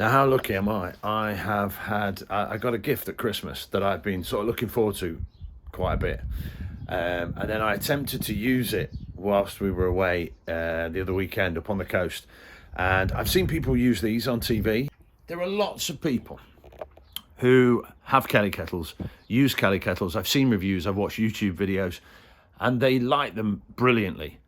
Now, how lucky am I? I got a gift at Christmas that I've been sort of looking forward to quite a bit. And then I attempted to use it whilst we were away the other weekend up on the coast. And I've seen people use these on TV. There are lots of people who have Kelly kettles, use Kelly kettles. I've seen reviews, I've watched YouTube videos, and they light them brilliantly.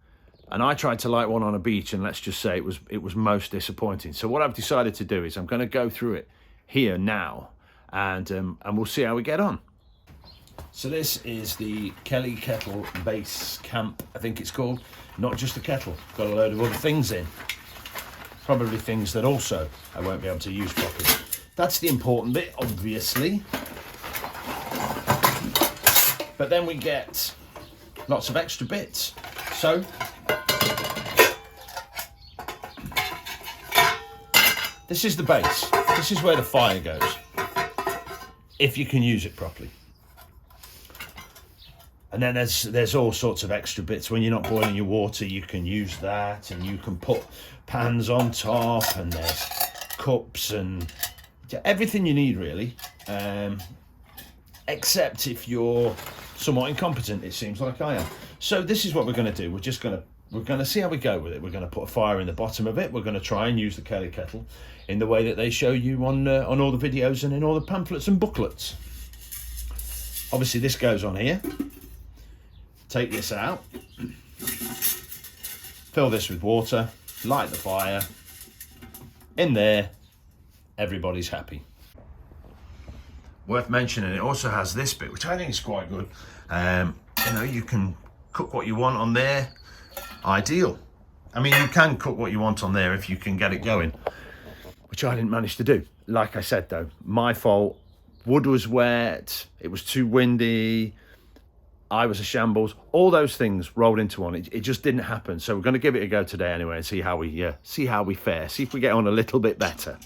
And I tried to light one on a beach, and let's just say it was most disappointing. So what I've decided to do is I'm going to go through it here now, and we'll see how we get on. So this is the Kelly Kettle Base Camp, I think it's called. Not just a kettle, got a load of other things in. Probably things that also I won't be able to use properly. That's the important bit, obviously. But then we get lots of extra bits. So this is the base. This is where the fire goes, if you can use it properly. And then there's all sorts of extra bits. When you're not boiling your water, you can use that, and you can put pans on top, and there's cups and everything you need, really. Except if you're somewhat incompetent, it seems like I am. So this is what we're going to do. We're going to see how we go with it. We're going to put a fire in the bottom of it. We're going to try and use the Kelly kettle in the way that they show you on all the videos and in all the pamphlets and booklets. Obviously, this goes on here. Take this out. Fill this with water. Light the fire. In there, everybody's happy. Worth mentioning, it also has this bit, which I think is quite good. You can cook what you want on there. Ideal. I mean, you can cook what you want on there if you can get it going, which I didn't manage to do. Like I said, though, my fault. Wood was wet. It was too windy. I was a shambles. All those things rolled into one. It just didn't happen. So we're going to give it a go today anyway and see how we fare. See if we get on a little bit better.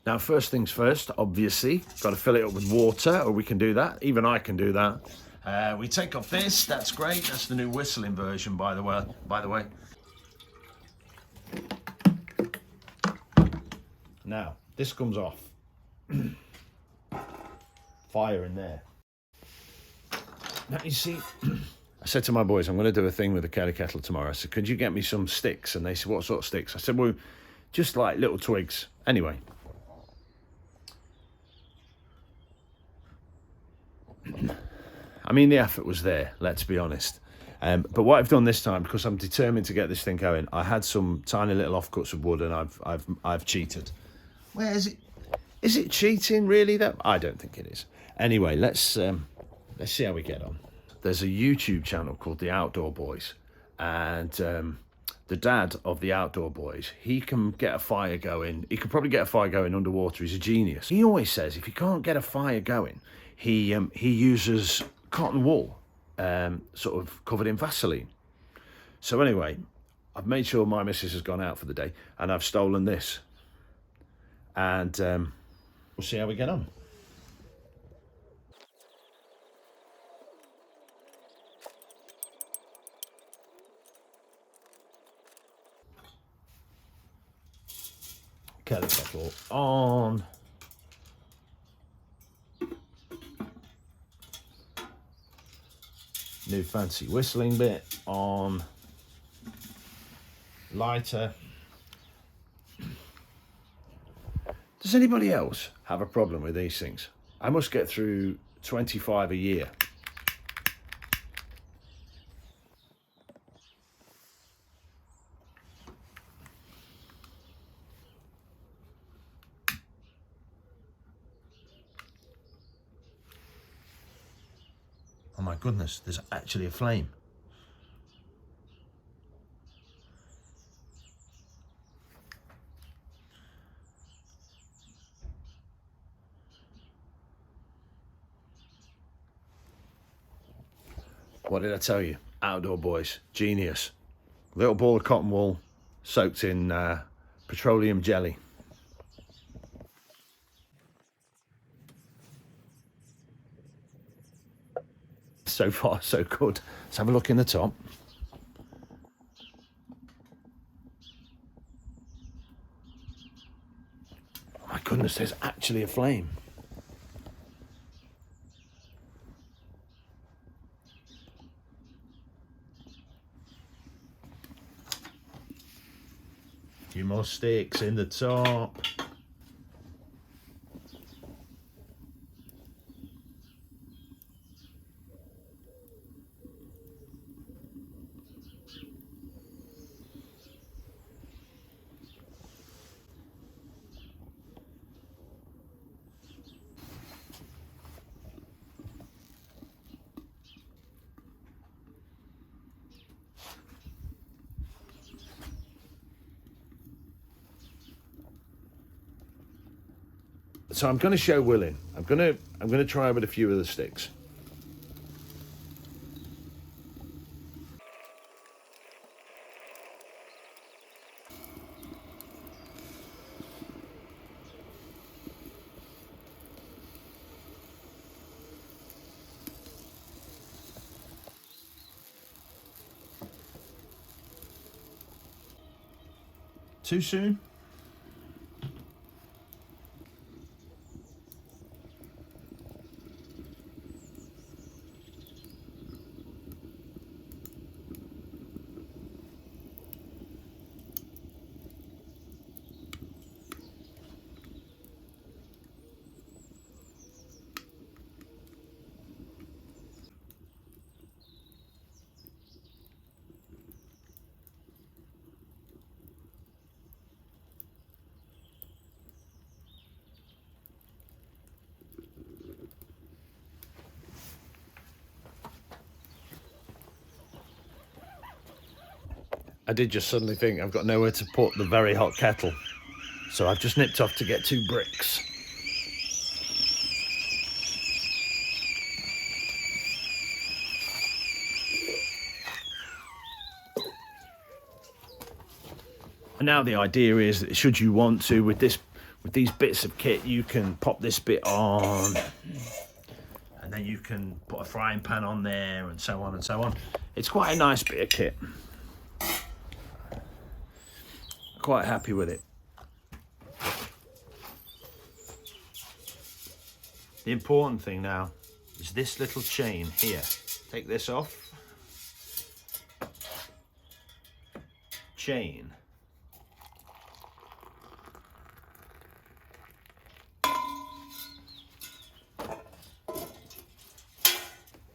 Now, first things first, obviously, got to fill it up with water, or we can do that. Even I can do that. We take off this. That's great. That's the new whistling version, by the way. Now, this comes off. Fire in there. Now, you see, I said to my boys, I'm going to do a thing with the Kelly kettle tomorrow. I said, could you get me some sticks? And they said, what sort of sticks? I said, well, just like little twigs. Anyway. I mean, the effort was there, let's be honest. But what I've done this time, because I'm determined to get this thing going, I had some tiny little offcuts of wood, and I've cheated. Where is it? Is it cheating, really? That I don't think it is. Anyway, let's see how we get on. There's a YouTube channel called The Outdoor Boys, and the dad of the Outdoor Boys, he can get a fire going. He could probably get a fire going underwater. He's a genius. He always says if you can't get a fire going, he uses cotton wool, sort of covered in Vaseline. So anyway, I've made sure my missus has gone out for the day, and I've stolen this, and we'll see how we get on. Kettle kettle on. New fancy whistling bit on. Lighter. Does anybody else have a problem with these things? I must get through 25 a year. Oh my goodness, there's actually a flame. What did I tell you? Outdoor Boys, genius. Little ball of cotton wool soaked in petroleum jelly. So far, so good. Let's have a look in the top. goodness, there's actually a flame. A few more sticks in the top. So I'm going to show Willing. I'm going to try with a few of the sticks. Too soon? I did just suddenly think I've got nowhere to put the very hot kettle. So I've just nipped off to get 2 bricks. And now the idea is that should you want to, with these bits of kit, you can pop this bit on, and then you can put a frying pan on there, and so on and so on. It's quite a nice bit of kit. Quite happy with it. The important thing now is this little chain here. Take this off. Chain.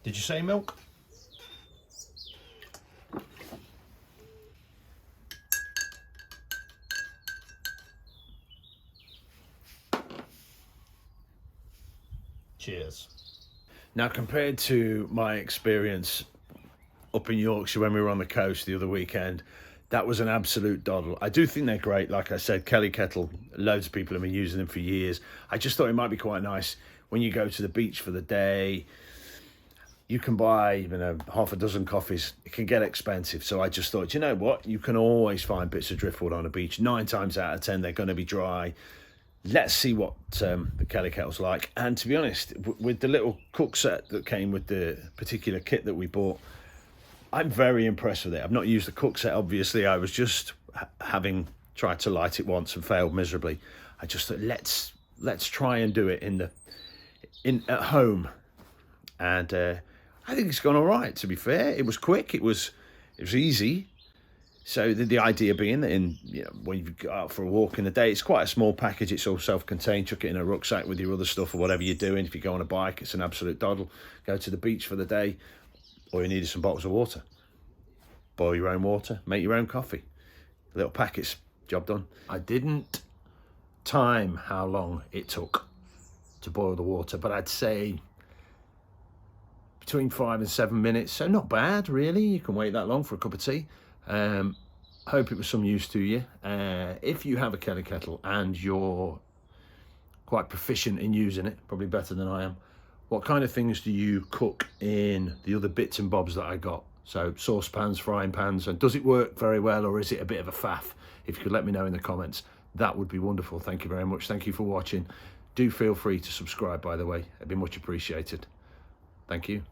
Did you say milk? Cheers. Now, compared to my experience up in Yorkshire when we were on the coast the other weekend, that was an absolute doddle. I do think they're great. Like I said, Kellykettle, loads of people have been using them for years. I just thought it might be quite nice when you go to the beach for the day. You can buy, half a dozen coffees. It can get expensive. So I just thought, you know what? You can always find bits of driftwood on a beach. 9 times out of 10, they're going to be dry. Let's see what the kellykettle's like. And to be honest, with the little cook set that came with the particular kit that we bought, I'm very impressed with it. I've not used the cook set, obviously. I was just having tried to light it once and failed miserably. I just thought, let's try and do it at home. And I think it's gone all right, to be fair. It was quick. It was easy. So the idea being that when you go out for a walk in the day, it's quite a small package. It's all self-contained. Chuck it in a rucksack with your other stuff or whatever you're doing. If you go on a bike, it's an absolute doddle. Go to the beach for the day. All you need is some bottles of water. Boil your own water. Make your own coffee. Little packets. Job done. I didn't time how long it took to boil the water, but I'd say between 5 and 7 minutes. So not bad, really. You can wait that long for a cup of tea. Hope it was some use to you. If you have a kellykettle and you're quite proficient in using it, probably better than I am, what kind of things do you cook in the other bits and bobs that I got? So saucepans, frying pans, and does it work very well, or is it a bit of a faff? If you could let me know in the comments, that would be wonderful. Thank you very much. Thank you for watching. Do feel free to subscribe, by the way. It'd be much appreciated. Thank you.